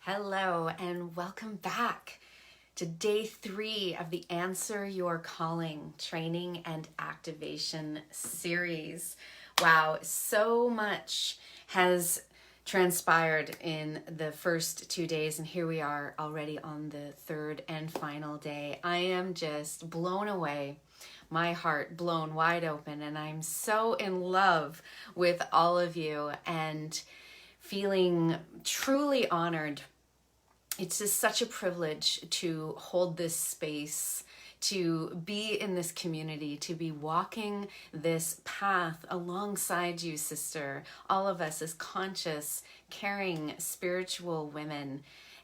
Hello and welcome back to day 3 of the Answer Your Calling training and activation series. Wow, so much has transpired in the first 2 days, and here we are already on the third and final day. I am just blown away, my heart blown wide open, and I'm so in love with all of you and feeling truly honored. It's just such a privilege to hold this space, to be in this community, to be walking this path alongside you, sister. All of us as conscious, caring, spiritual women,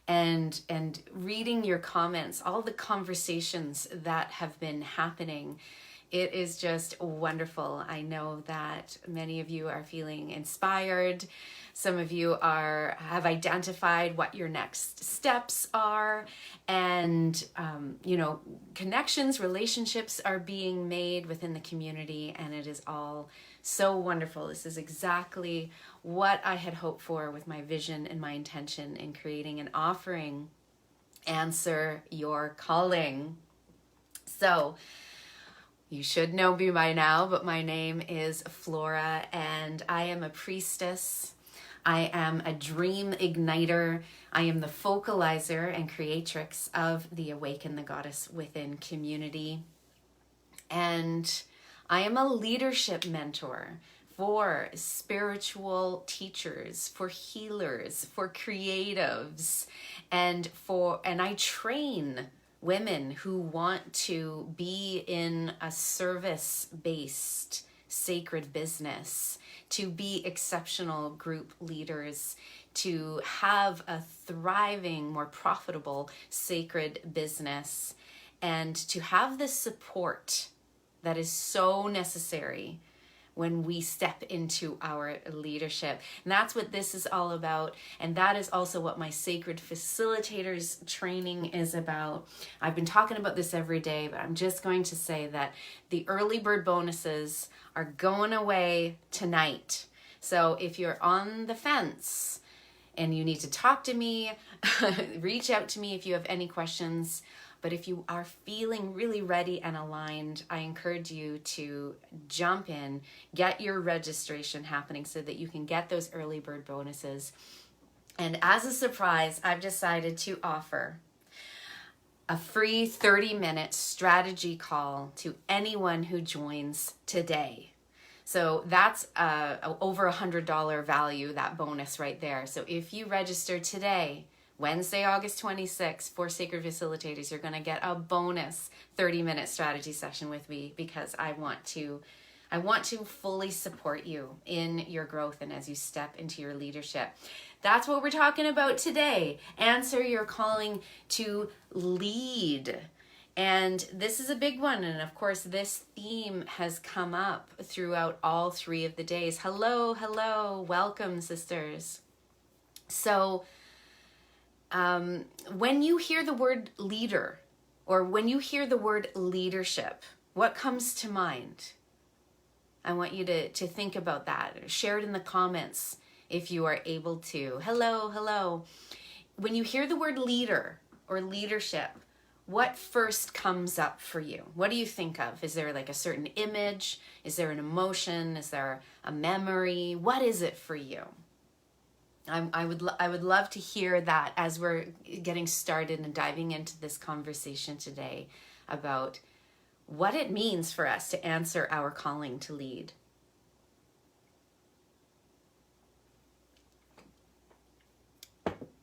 and reading your comments, all the conversations that have been happening. It is just wonderful. I know that many of you are feeling inspired. Some of you have identified what your next steps are, and connections, relationships are being made within the community, and it is all so wonderful. This is exactly what I had hoped for with my vision and my intention in creating and offering Answer Your Calling. So, you should know me by now, but my name is Flora, and I am a priestess. I am a dream igniter. I am the focalizer and creatrix of the Awaken the Goddess Within community. And I am a leadership mentor for spiritual teachers, for healers, for creatives, and I train women who want to be in a service-based sacred business, to be exceptional group leaders, to have a thriving, more profitable sacred business, and to have the support that is so necessary when we step into our leadership. And that's what this is all about. And that is also what my Sacred Facilitators training is about. I've been talking about this every day, but I'm just going to say that the early bird bonuses are going away tonight. So if you're on the fence and you need to talk to me, reach out to me if you have any questions. But if you are feeling really ready and aligned, I encourage you to jump in, get your registration happening so that you can get those early bird bonuses. And as a surprise, I've decided to offer a free 30-minute strategy call to anyone who joins today. So that's over $100 value, that bonus right there. So if you register today, Wednesday, August 26th, for Sacred Facilitators, you're going to get a bonus 30-minute strategy session with me, because I want to fully support you in your growth and as you step into your leadership. That's what we're talking about today. Answer your calling to lead. And this is a big one. And of course, this theme has come up throughout all 3 of the days. Hello, welcome, sisters. So, when you hear the word leader, or when you hear the word leadership, what comes to mind? I want you to think about that. Share it in the comments if you are able to. Hello. When you hear the word leader or leadership, what first comes up for you? What do you think of? Is there like a certain image? Is there an emotion? Is there a memory? What is it for you? I would love to hear that as we're getting started and diving into this conversation today about what it means for us to answer our calling to lead.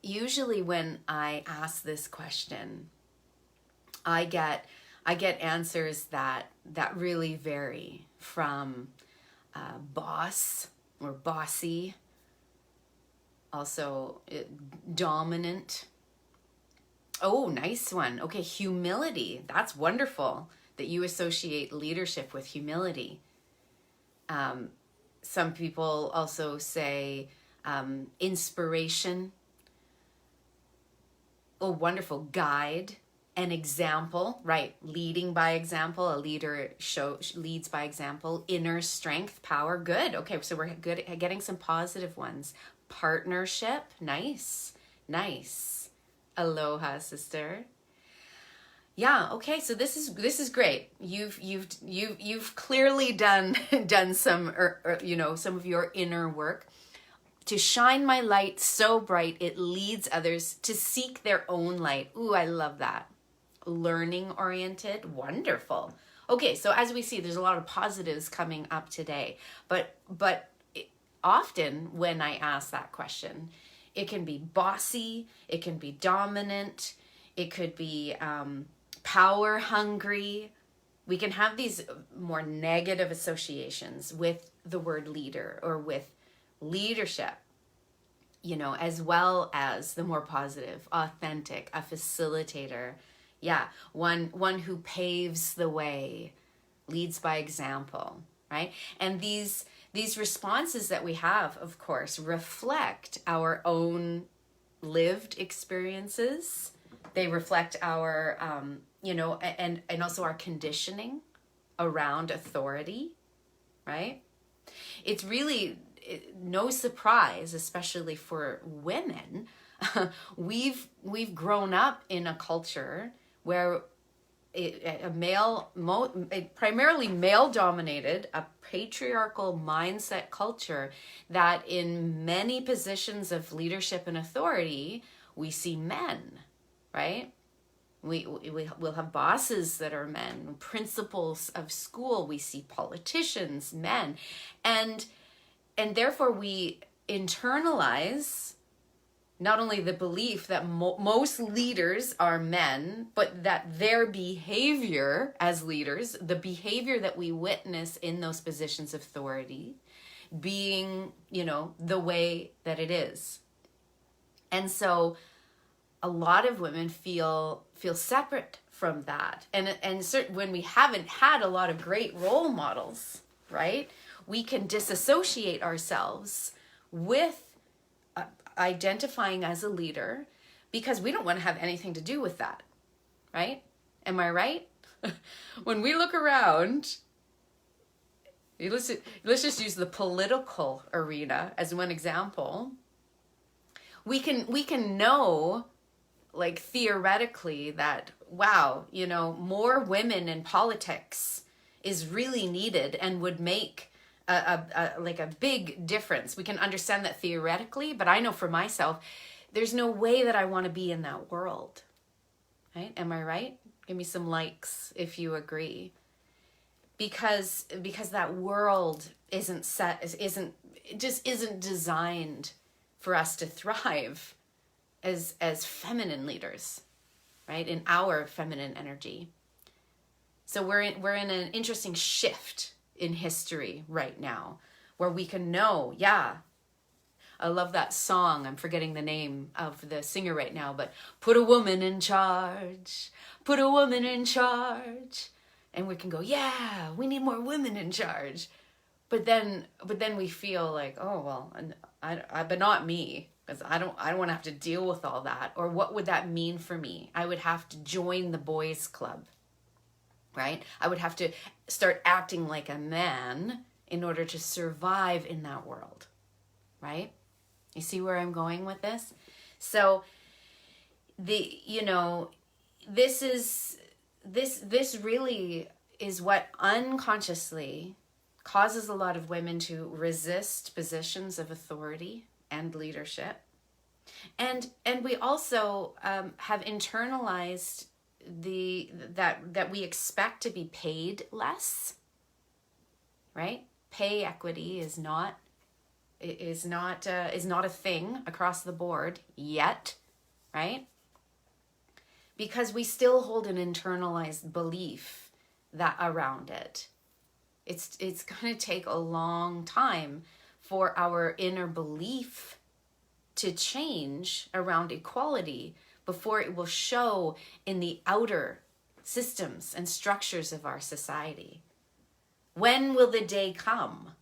Usually when I ask this question, I get answers that really vary from boss or bossy, also dominant. Oh, nice one. Okay, humility. That's wonderful that you associate leadership with humility. Some people also say inspiration. Oh, wonderful. Guide. An example, right? Leading by example. A leader leads by example. Inner strength, power. Good. Okay, so we're good at getting some positive ones. Partnership. Nice. Nice. Aloha, sister. Yeah, okay, so this is great. You've clearly done some some of your inner work to shine my light so bright it leads others to seek their own light. Ooh, I love that. Learning oriented, wonderful. Okay, so as we see, there's a lot of positives coming up today, but often when I ask that question, it can be bossy, it can be dominant, it could be power hungry. We can have these more negative associations with the word leader or with leadership, as well as the more positive, authentic, a facilitator. Yeah, one who paves the way, leads by example, right? And these responses that we have, of course, reflect our own lived experiences. They reflect our, and also our conditioning around authority, right? It's really no surprise, especially for women. We've grown up in a culture where primarily male-dominated, a patriarchal mindset culture that in many positions of leadership and authority, we see men, right? We'll have bosses that are men, principals of school, we see politicians, men, and therefore we internalize not only the belief that most leaders are men, but that their behavior as leaders, the behavior that we witness in those positions of authority, being, the way that it is. And so a lot of women feel separate from that. And when we haven't had a lot of great role models, right, we can disassociate ourselves with identifying as a leader because we don't want to have anything to do with that, right? Am I right? When we look around, let's just use the political arena as one example. We can know, like, theoretically that, wow, more women in politics is really needed and would make a big difference. We can understand that theoretically, but I know for myself, there's no way that I want to be in that world, right? Am I right? Give me some likes if you agree. Because that world isn't designed for us to thrive as feminine leaders, right? In our feminine energy. So we're in an interesting shift in history right now where we can know, yeah, I love that song. I'm forgetting the name of the singer right now, but put a woman in charge, put a woman in charge. And we can go, yeah, we need more women in charge. But then we feel like, oh, well, but not me, because I don't want to have to deal with all that. Or what would that mean for me? I would have to join the boys' club, right? I would have to start acting like a man in order to survive in that world, right? You see where I'm going with this? So this really is what unconsciously causes a lot of women to resist positions of authority and leadership. And we also have internalized that we expect to be paid less, right? Pay equity is not a thing across the board yet, right? Because we still hold an internalized belief that around it. It's going to take a long time for our inner belief to change around equality before it will show in the outer systems and structures of our society. When will the day come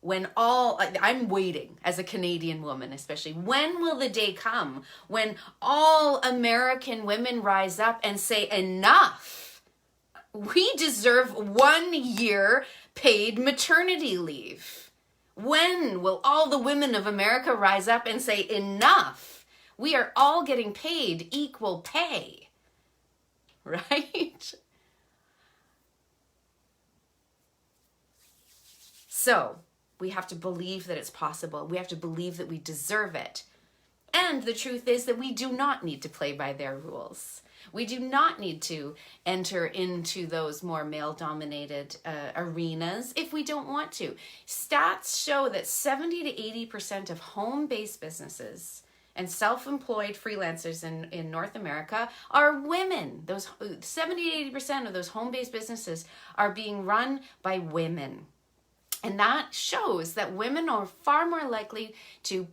when I'm waiting as a Canadian woman especially, when will the day come when all American women rise up and say, enough, we deserve 1 year paid maternity leave? When will all the women of America rise up and say, enough, We are all getting paid equal pay, right? So we have to believe that it's possible. We have to believe that we deserve it. And the truth is that we do not need to play by their rules. We do not need to enter into those more male-dominated arenas if we don't want to. Stats show that 70 to 80% of home-based businesses and self-employed freelancers in North America are women. Those 70 to 80% of those home-based businesses are being run by women. And that shows that women are far more likely to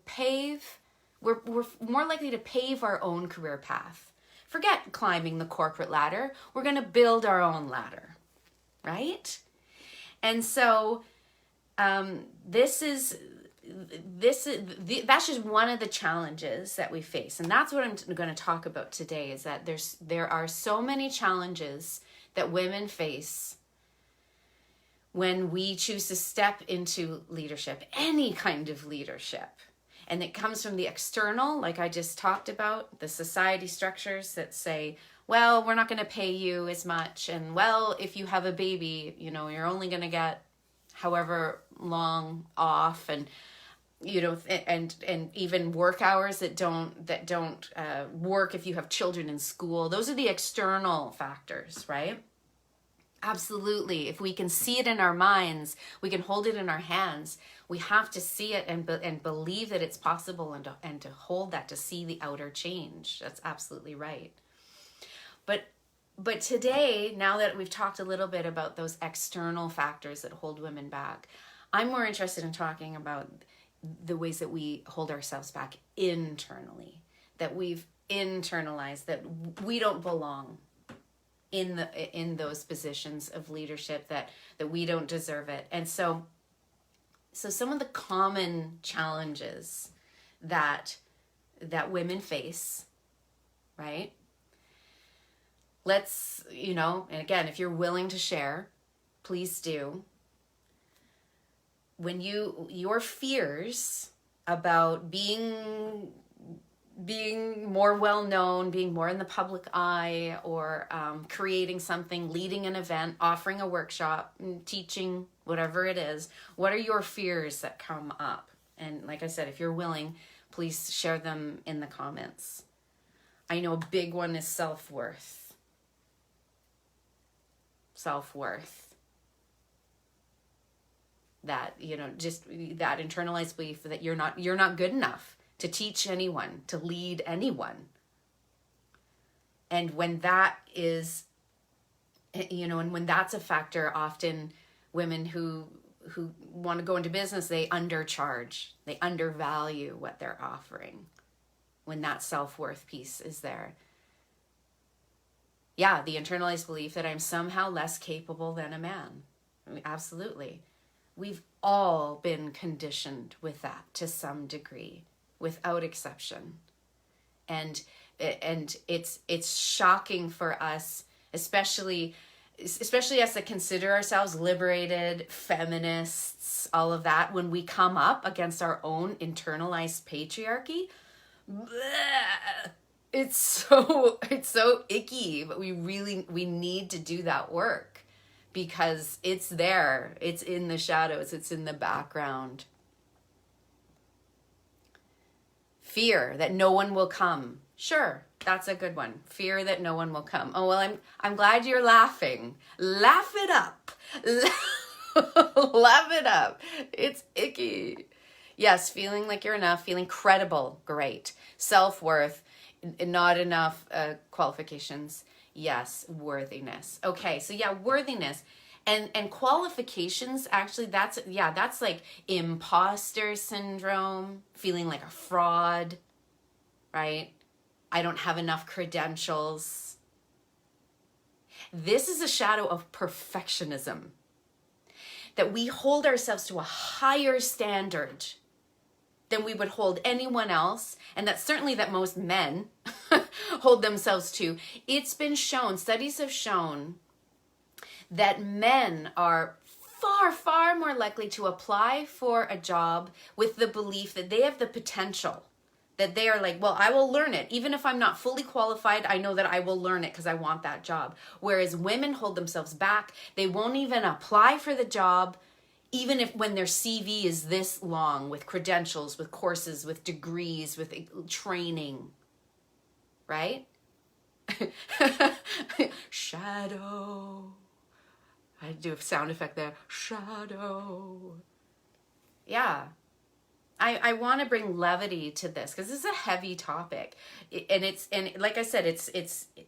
we're more likely to pave our own career path. Forget climbing the corporate ladder. We're going to build our own ladder, right? And so that's just one of the challenges that we face. And that's what I'm going to talk about today, is that there are so many challenges that women face when we choose to step into leadership, any kind of leadership. And it comes from the external, like I just talked about, the society structures that say, well, we're not going to pay you as much. And well, if you have a baby, you're only going to get however long off, and, and even work hours that don't work if you have children in school. Those are the external factors, right? Absolutely. If we can see it in our minds, we can hold it in our hands. We have to see it and believe that it's possible, and to hold that, to see the outer change. That's absolutely right. But today, now that we've talked a little bit about those external factors that hold women back, I'm more interested in talking about the ways that we hold ourselves back internally, that we've internalized that we don't belong in those positions of leadership, that we don't deserve it. And so some of the common challenges that women face, right? Let's, and again, if you're willing to share, please do. When your fears about being more well-known, being more in the public eye, or creating something, leading an event, offering a workshop, teaching, whatever it is, what are your fears that come up? And like I said, if you're willing, please share them in the comments. I know a big one is self-worth. Self-worth. That, just that internalized belief that you're not good enough to teach anyone, to lead anyone. And when that is, and when that's a factor, often women who want to go into business, they undercharge, they undervalue what they're offering when that self-worth piece is there. Yeah, the internalized belief that I'm somehow less capable than a man. Absolutely. We've all been conditioned with that to some degree, without exception. And it's shocking for us, especially us that consider ourselves liberated, feminists, all of that, when we come up against our own internalized patriarchy. Bleh, it's so icky, but we need to do that work, because it's there, it's in the shadows, it's in the background. Fear that no one will come. Sure, that's a good one. Fear that no one will come. Oh, well, I'm glad you're laughing. Laugh it up. Laugh it up. It's icky. Yes, feeling like you're enough, feeling credible, great. Self-worth, not enough qualifications. Yes, worthiness. Okay, so yeah, worthiness. And qualifications, actually, that's like imposter syndrome, feeling like a fraud, right? I don't have enough credentials. This is a shadow of perfectionism, that we hold ourselves to a higher standard than we would hold anyone else, and that's certainly that most men hold themselves to. It's been shown, studies have shown, that men are far, far more likely to apply for a job with the belief that they have the potential That they are like, well, I will learn it. Even if I'm not fully qualified, I know that I will learn it because I want that job. Whereas women hold themselves back. They won't even apply for the job, even if when their CV is this long with credentials, with courses, with degrees, with training, right? Shadow. I do a sound effect there. Shadow. Yeah. I want to bring levity to this because this is a heavy topic, and like I said, it's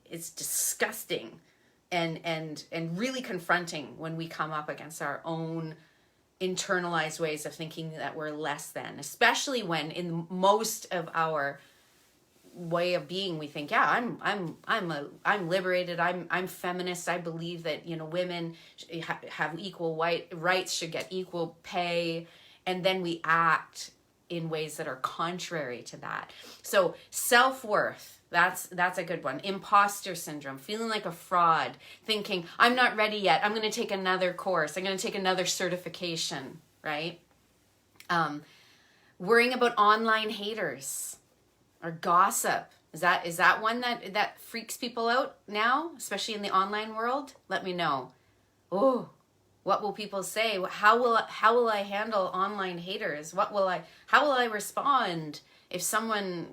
disgusting, and really confronting when we come up against our own internalized ways of thinking that we're less than, especially when in most of our way of being we think, yeah, I'm liberated, I'm feminist, I believe that women have equal rights, should get equal pay, and then we act in ways that are contrary to that. So self-worth, that's a good one. Imposter syndrome, feeling like a fraud, thinking I'm not ready yet, I'm going to take another course, I'm going to take another certification, right? Worrying about online haters or gossip. Is that one that freaks people out now, especially in the online world? Let me know. Oh, what will people say? How will I handle online haters? How will I respond if someone,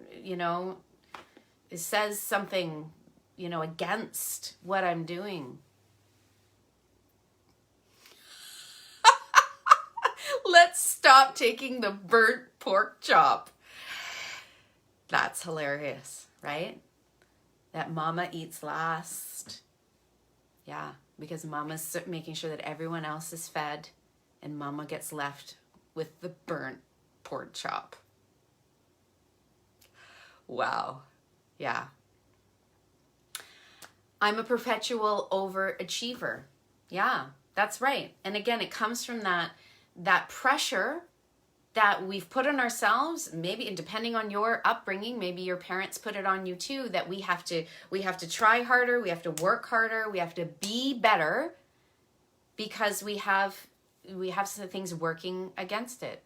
says something, against what I'm doing? Let's stop taking the burnt pork chop. That's hilarious, right? That mama eats last. Yeah. Because mama's making sure that everyone else is fed and mama gets left with the burnt pork chop. Wow. Yeah. I'm a perpetual overachiever. Yeah, that's right. And again, it comes from that pressure that we've put on ourselves, maybe, and depending on your upbringing, maybe your parents put it on you too, that we have to try harder, we have to work harder, we have to be better because we have some things working against it.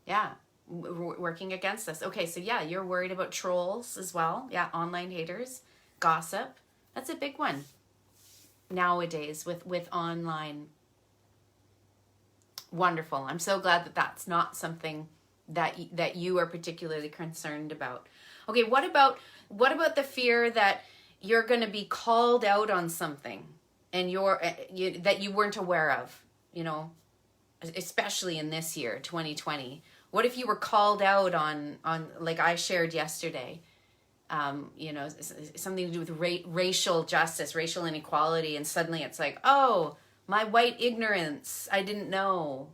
Yeah, working against us. Okay, so yeah, you're worried about trolls as well. Yeah, online haters, gossip. That's a big one nowadays with online. Wonderful. I'm so glad that that's not something that you are particularly concerned about. Okay, what about the fear that you're going to be called out on something and that you weren't aware of, especially in this year, 2020. What if you were called out on like I shared yesterday, something to do with racial justice, racial inequality, and suddenly it's like, oh, my white ignorance, I didn't know.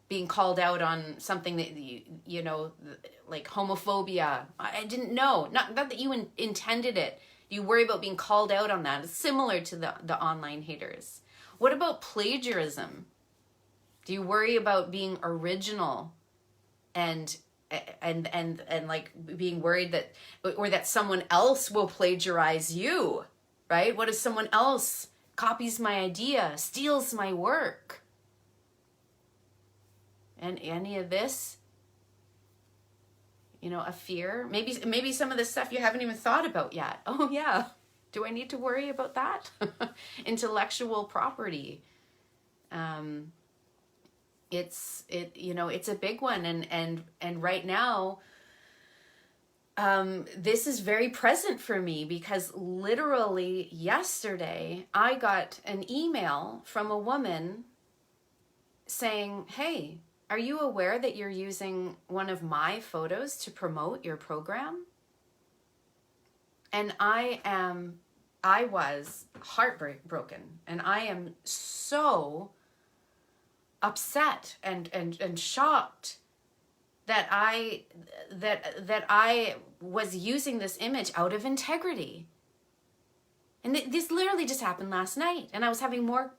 Being called out on something that, like homophobia, I didn't know. Not that you intended it. You worry about being called out on that. It's similar to the online haters. What about plagiarism? Do you worry about being original and like being worried that someone else will plagiarize you, right? What if someone else copies my idea, steals my work? And any of this, a fear? Maybe some of the stuff you haven't even thought about yet. Oh yeah, do I need to worry about that? Intellectual property. It's a big one, and right now, this is very present for me because literally yesterday I got an email from a woman saying, hey, are you aware that you're using one of my photos to promote your program? And I was heartbroken, and I am so upset and shocked that I was using this image out of integrity. And this literally just happened last night. And I was having more,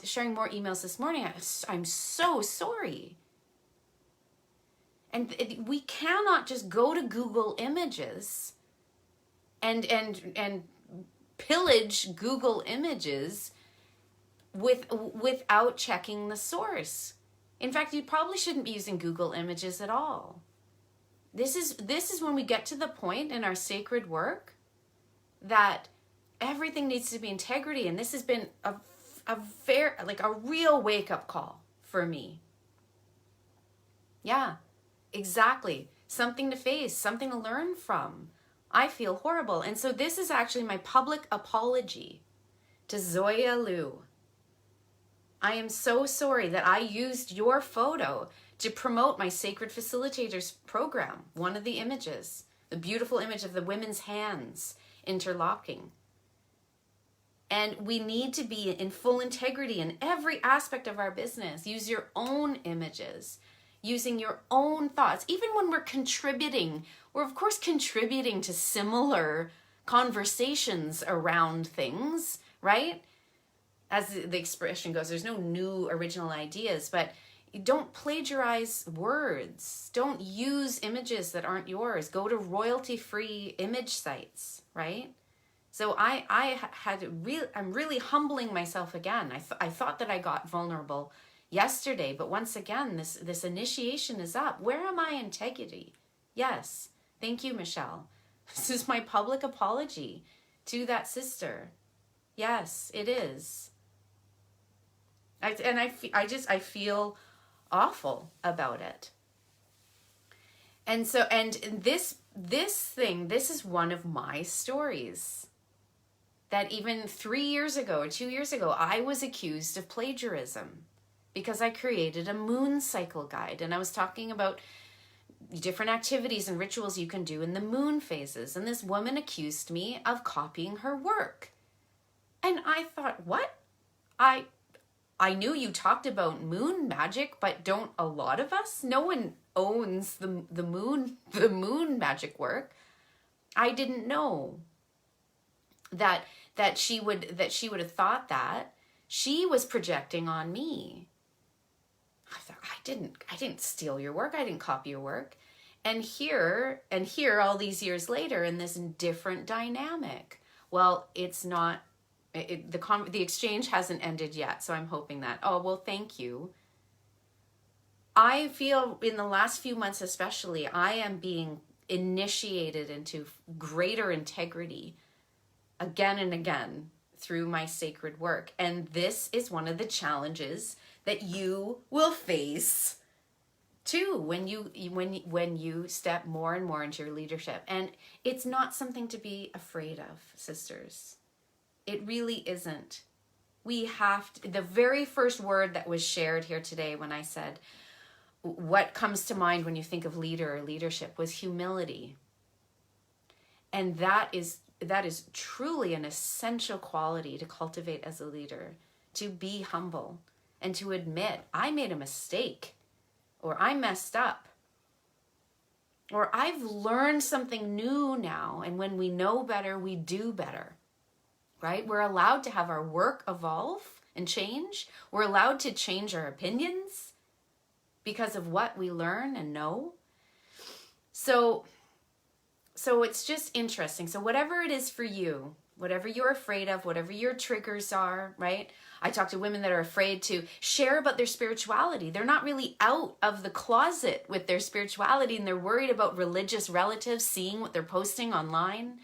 sharing more emails this morning. I'm so sorry. And we cannot just go to Google Images and pillage Google Images without checking the source. In fact, you probably shouldn't be using Google Images at all. This is when we get to the point in our sacred work that everything needs to be integrity. And this has been a real wake-up call for me. Yeah, exactly. Something to face, something to learn from. I feel horrible. And so this is actually my public apology to Zoya Liu. I am so sorry that I used your photo to promote my Sacred Facilitators program. One of the images, the beautiful image of the women's hands interlocking. And we need to be in full integrity in every aspect of our business. Use your own images, using your own thoughts. Even when we're contributing, we're of course contributing to similar conversations around things, right? As the expression goes, there's no new original ideas, but don't plagiarize words. Don't use images that aren't yours. Go to royalty-free image sites, right? So I'm really humbling myself again. I thought that I got vulnerable yesterday, but once again, this initiation is up. Where am I integrity? Yes. Thank you, Michelle. This is my public apology to that sister. Yes, it is. I feel awful about it. And so, this is one of my stories that even 3 years ago or 2 years ago, I was accused of plagiarism because I created a moon cycle guide. And I was talking about different activities and rituals you can do in the moon phases. And this woman accused me of copying her work. And I thought, what? I knew you talked about moon magic, but don't a lot of us? No one owns the moon magic work. I didn't know that she would have thought that. She was projecting on me. I thought, I didn't steal your work. I didn't copy your work. And here all these years later in this different dynamic. Well, it's not. The exchange hasn't ended yet, so I'm hoping that. Oh, well, thank you. I feel in the last few months especially, I am being initiated into greater integrity again and again through my sacred work. And this is one of the challenges that you will face too when you step more and more into your leadership. And it's not something to be afraid of, sisters. It really isn't. We have to, the very first word that was shared here today when I said, what comes to mind when you think of leader or leadership was humility. And that is truly an essential quality to cultivate as a leader, to be humble and to admit, I made a mistake, or I messed up, or I've learned something new now. And when we know better, we do better. Right? We're allowed to have our work evolve and change. We're allowed to change our opinions because of what we learn and know. So it's just interesting. So whatever it is for you, whatever you're afraid of, whatever your triggers are, right? I talk to women that are afraid to share about their spirituality. They're not really out of the closet with their spirituality, and they're worried about religious relatives seeing what they're posting online.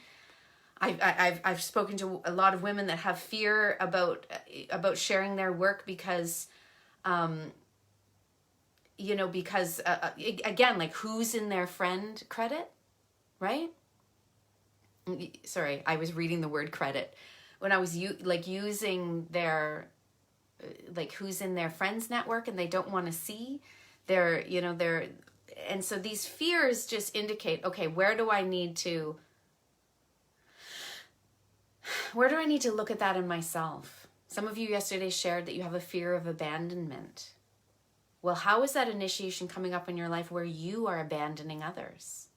I've spoken to a lot of women that have fear about sharing their work because, again, like who's in their friend credit, right? Sorry, I was reading the word credit when I was using their who's in their friends network, and they don't want to see and so these fears just indicate, okay, where do I need to look at that in myself? Some of you yesterday shared that you have a fear of abandonment. Well, how is that initiation coming up in your life where you are abandoning others?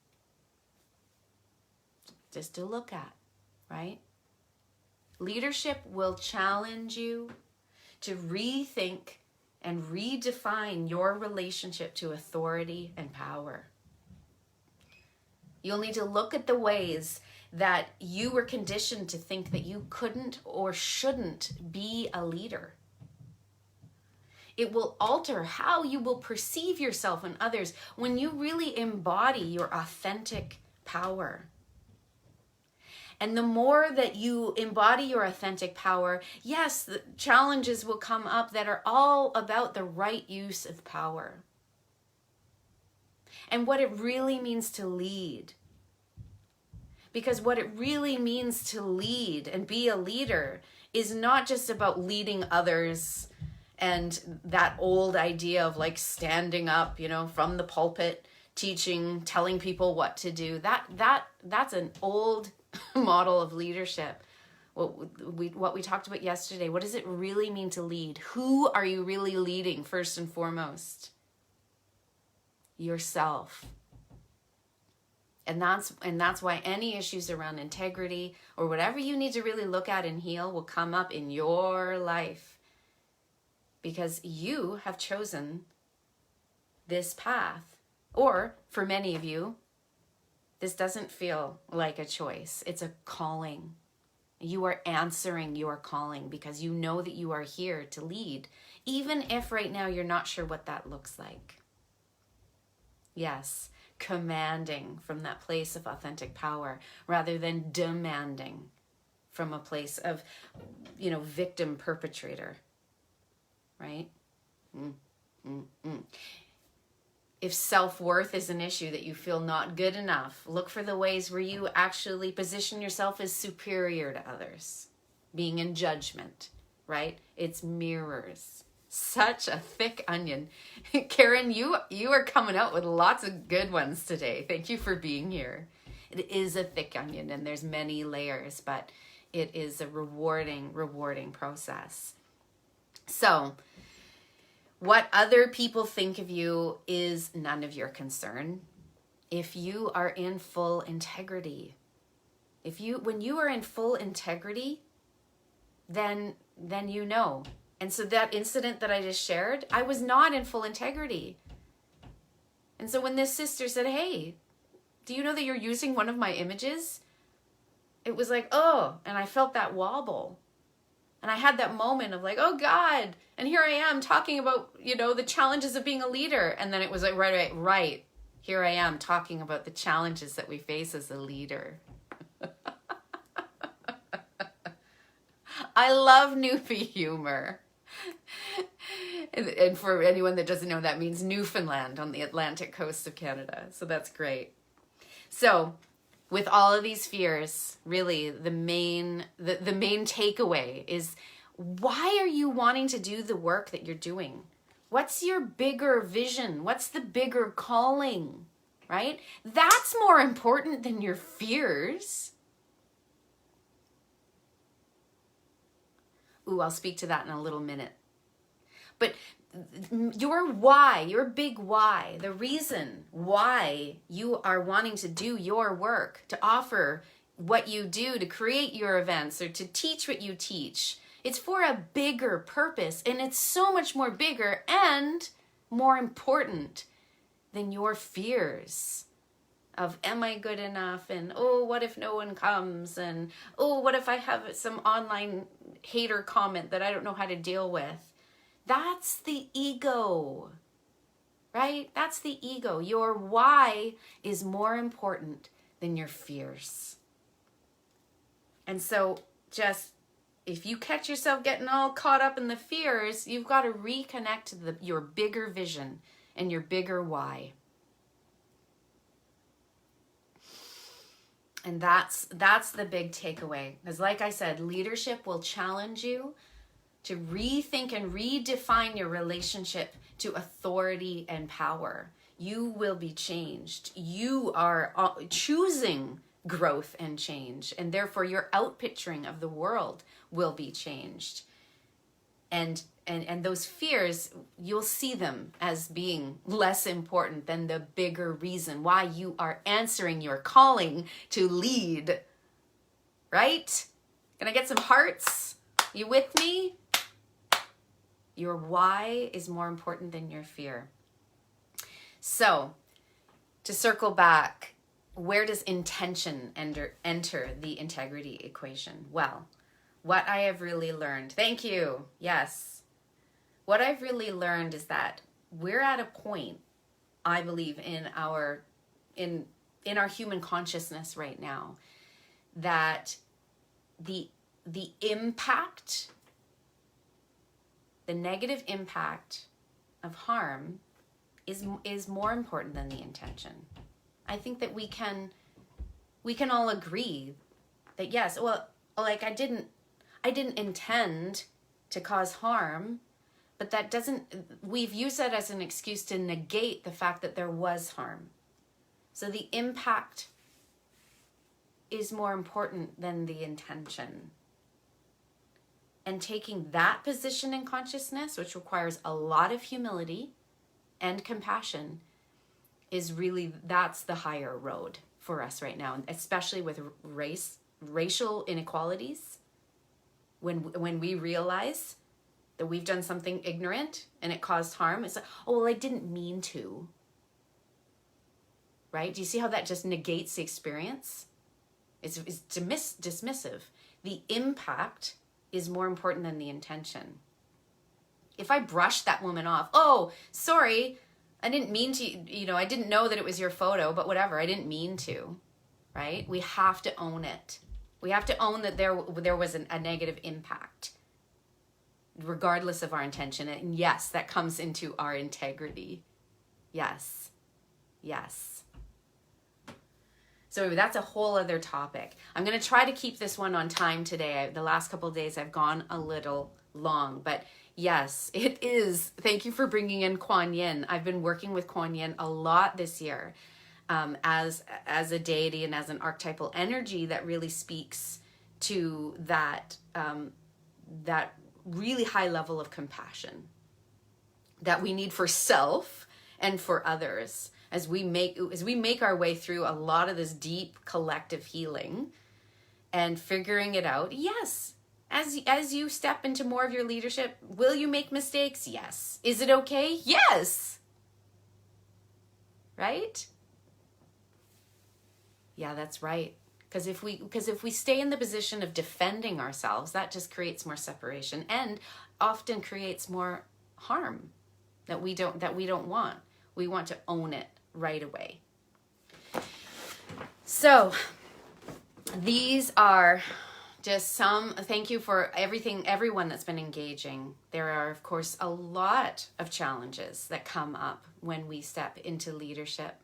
Just to look at, right? Leadership will challenge you to rethink and redefine your relationship to authority and power. You'll need to look at the ways that you were conditioned to think that you couldn't or shouldn't be a leader. It will alter how you will perceive yourself and others when you really embody your authentic power. And the more that you embody your authentic power, yes, the challenges will come up that are all about the right use of power and what it really means to lead. Because what it really means to lead and be a leader is not just about leading others and that old idea of like standing up, from the pulpit, teaching, telling people what to do. That's an old model of leadership. What we talked about yesterday. What does it really mean to lead? Who are you really leading first and foremost? Yourself. And that's why any issues around integrity or whatever you need to really look at and heal will come up in your life. Because you have chosen this path. Or for many of you, this doesn't feel like a choice. It's a calling. You are answering your calling because you know that you are here to lead, even if right now you're not sure what that looks like. Yes, commanding from that place of authentic power rather than demanding from a place of, victim perpetrator, right? If self-worth is an issue that you feel not good enough, look for the ways where you actually position yourself as superior to others, being in judgment, right? It's mirrors. Such a thick onion. Karen, you are coming out with lots of good ones today. Thank you for being here. It is a thick onion and there's many layers, but it is a rewarding process. So, what other people think of you is none of your concern. If you are in full integrity, when you are in full integrity, then you know. And so that incident that I just shared, I was not in full integrity. And so when this sister said, "Hey, do you know that you're using one of my images?" It was like, oh, and I felt that wobble. And I had that moment of like, oh God, and here I am talking about, the challenges of being a leader. And then it was like, right. Here I am talking about the challenges that we face as a leader. I love newbie humor. And for anyone that doesn't know, that means Newfoundland on the Atlantic coast of Canada. So that's great. So with all of these fears, really the main takeaway is, why are you wanting to do the work that you're doing? What's your bigger vision? What's the bigger calling, right? That's more important than your fears. Ooh, I'll speak to that in a little minute. But your why, your big why, the reason why you are wanting to do your work, to offer what you do, to create your events, or to teach what you teach, it's for a bigger purpose, and it's so much more bigger and more important than your fears of, am I good enough? And, oh, what if no one comes? And, oh, what if I have some online hater comment that I don't know how to deal with? That's the ego, right? That's the ego. Your why is more important than your fears. And so just, if you catch yourself getting all caught up in the fears, you've got to reconnect to your bigger vision and your bigger why. And that's the big takeaway. Because like I said, leadership will challenge you to rethink and redefine your relationship to authority and power. You will be changed. You are choosing growth and change, and therefore your outpicturing of the world will be changed. And those fears, you'll see them as being less important than the bigger reason why you are answering your calling to lead. Right? Can I get some hearts? You with me? Your why is more important than your fear. So, to circle back, where does intention enter the integrity equation? Well, what I have really learned, thank you, yes. what I've really learned is that we're at a point, I believe, in our human consciousness right now, that the impact, the negative impact of harm is more important than the intention. I think that we can all agree that yes, well, like I didn't intend to cause harm, but that doesn't, we've used that as an excuse to negate the fact that there was harm. So the impact is more important than the intention. And taking that position in consciousness, which requires a lot of humility and compassion, is really, that's the higher road for us right now, especially with racial inequalities. When we realize that we've done something ignorant and it caused harm, it's like, oh, well, I didn't mean to. Right? Do you see how that just negates the experience? It's dismissive. The impact is more important than the intention. If I brush that woman off, oh, sorry, I didn't mean to, I didn't know that it was your photo, but whatever, I didn't mean to, right? We have to own it. We have to own that there was a negative impact, regardless of our intention. And yes, that comes into our integrity. Yes. So that's a whole other topic. I'm going to try to keep this one on time today. The last couple of days I've gone a little long, but yes, it is. Thank you for bringing in Kuan Yin. I've been working with Kuan Yin a lot this year as a deity and as an archetypal energy that really speaks to that really high level of compassion that we need for self and for others as we make our way through a lot of this deep collective healing and figuring it out. Yes. As you step into more of your leadership, will you make mistakes? Yes. Is it okay? Yes. Right? Yeah, that's right. Because if we stay in the position of defending ourselves, that just creates more separation and often creates more harm that we don't want. We want to own it right away. So these are just some, thank you for everyone that's been engaging. There are, of course, a lot of challenges that come up when we step into leadership,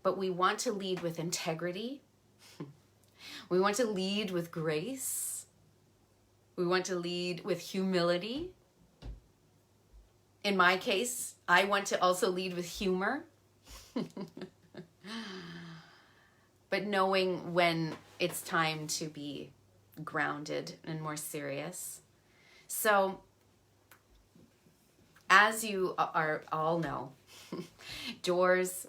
but we want to lead with integrity. We want to lead with grace. We want to lead with humility. In my case, I want to also lead with humor. But knowing when it's time to be grounded and more serious. So, as you are all know, doors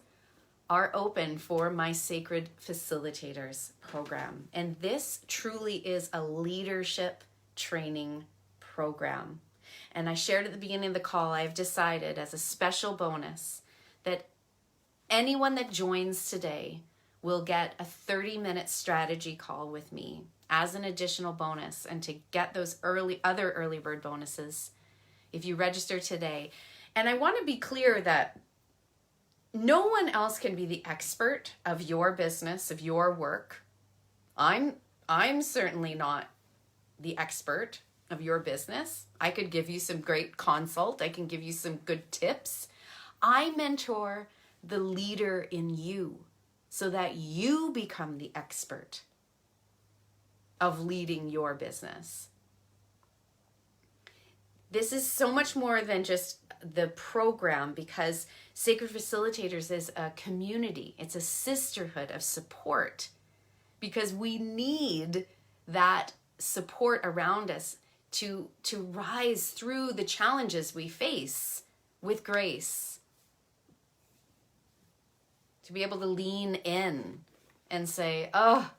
are open for my Sacred Facilitators program. And this truly is a leadership training program. And I shared at the beginning of the call, I've decided as a special bonus that anyone that joins today will get a 30-minute strategy call with me as an additional bonus. And to get those other early bird bonuses, if you register today. And I want to be clear that no one else can be the expert of your business, of your work. I'm certainly not the expert of your business. I could give you some great consult. I can give you some good tips. I mentor the leader in you so that you become the expert of leading your business. This is so much more than just the program, because Sacred Facilitators is a community. It's a sisterhood of support, because we need that support around us to rise through the challenges we face with grace. To be able to lean in and say, oh,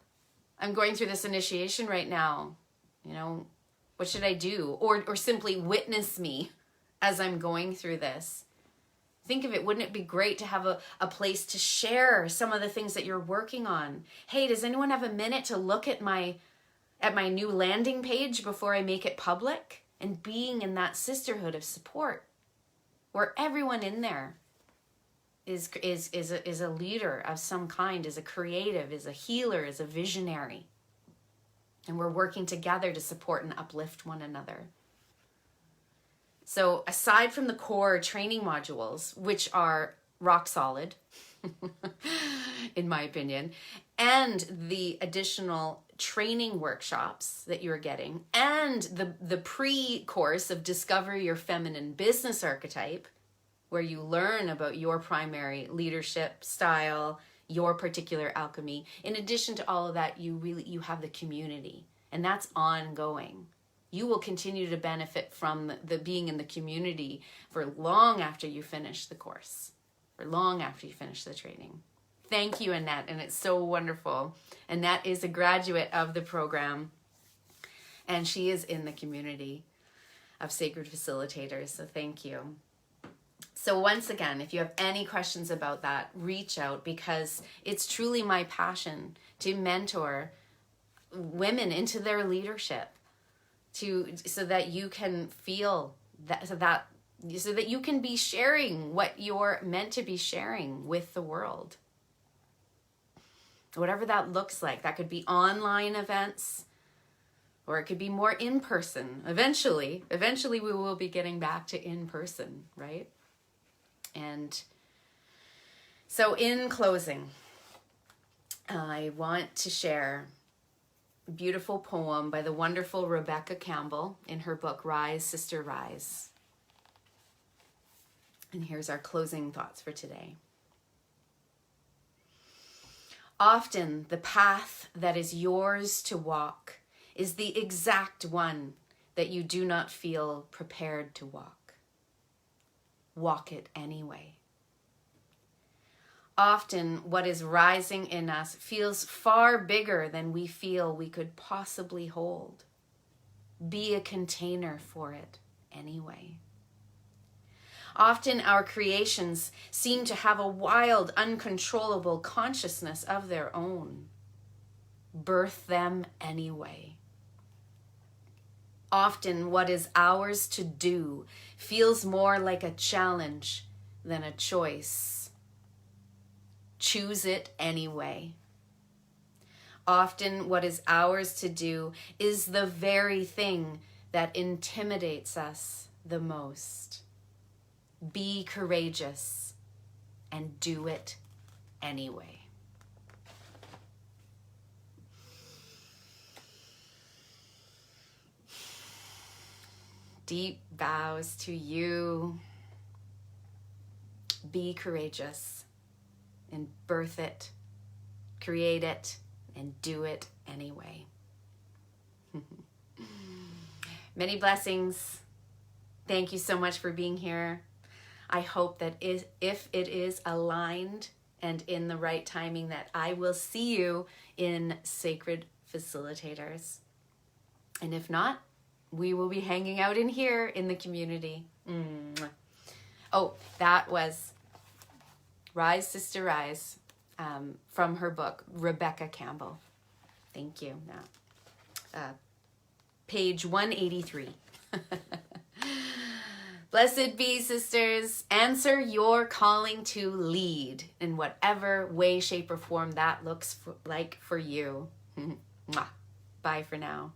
I'm going through this initiation right now. What should I do? Or simply witness me as I'm going through this. Think of it. Wouldn't it be great to have a place to share some of the things that you're working on? Hey, does anyone have a minute to look at my new landing page before I make it public? and being in that sisterhood of support where everyone in there is a leader of some kind, is a creative, is a healer, is a visionary. And we're working together to support and uplift one another. So aside from the core training modules, which are rock solid, in my opinion, and the additional training workshops that you're getting, and the pre-course of Discover Your Feminine Business Archetype, where you learn about your primary leadership style, your particular alchemy. In addition to all of that, you have the community, and that's ongoing. You will continue to benefit from the being in the community for long after you finish the course, for long after you finish the training. Thank you, Annette, and it's so wonderful. Annette is a graduate of the program, and she is in the community of Sacred Facilitators, so thank you. So once again, if you have any questions about that, reach out, because it's truly my passion to mentor women into their leadership, so that you can feel that, so that you can be sharing what you're meant to be sharing with the world. Whatever that looks like. That could be online events, or it could be more in person. Eventually we will be getting back to in person, right? And so in closing, I want to share a beautiful poem by the wonderful Rebecca Campbell in her book, Rise, Sister, Rise. And here's our closing thoughts for today. Often the path that is yours to walk is the exact one that you do not feel prepared to walk. Walk it anyway. Often what is rising in us feels far bigger than we feel we could possibly hold. Be a container for it anyway. Often our creations seem to have a wild, uncontrollable consciousness of their own. Birth them anyway. Often what is ours to do feels more like a challenge than a choice. Choose it anyway. Often what is ours to do is the very thing that intimidates us the most. Be courageous and do it anyway. Deep bows to you. Be courageous and birth it, create it, and do it anyway. Many blessings. Thank you so much for being here. I hope that if it is aligned and in the right timing, that I will see you in Sacred Facilitators. And if not, we will be hanging out in here in the community. Oh, that was Rise, Sister, Rise, from her book, Rebecca Campbell. Thank you. Now, page 183. Blessed be, sisters. Answer your calling to lead in whatever way, shape, or form that looks like for you. Bye for now.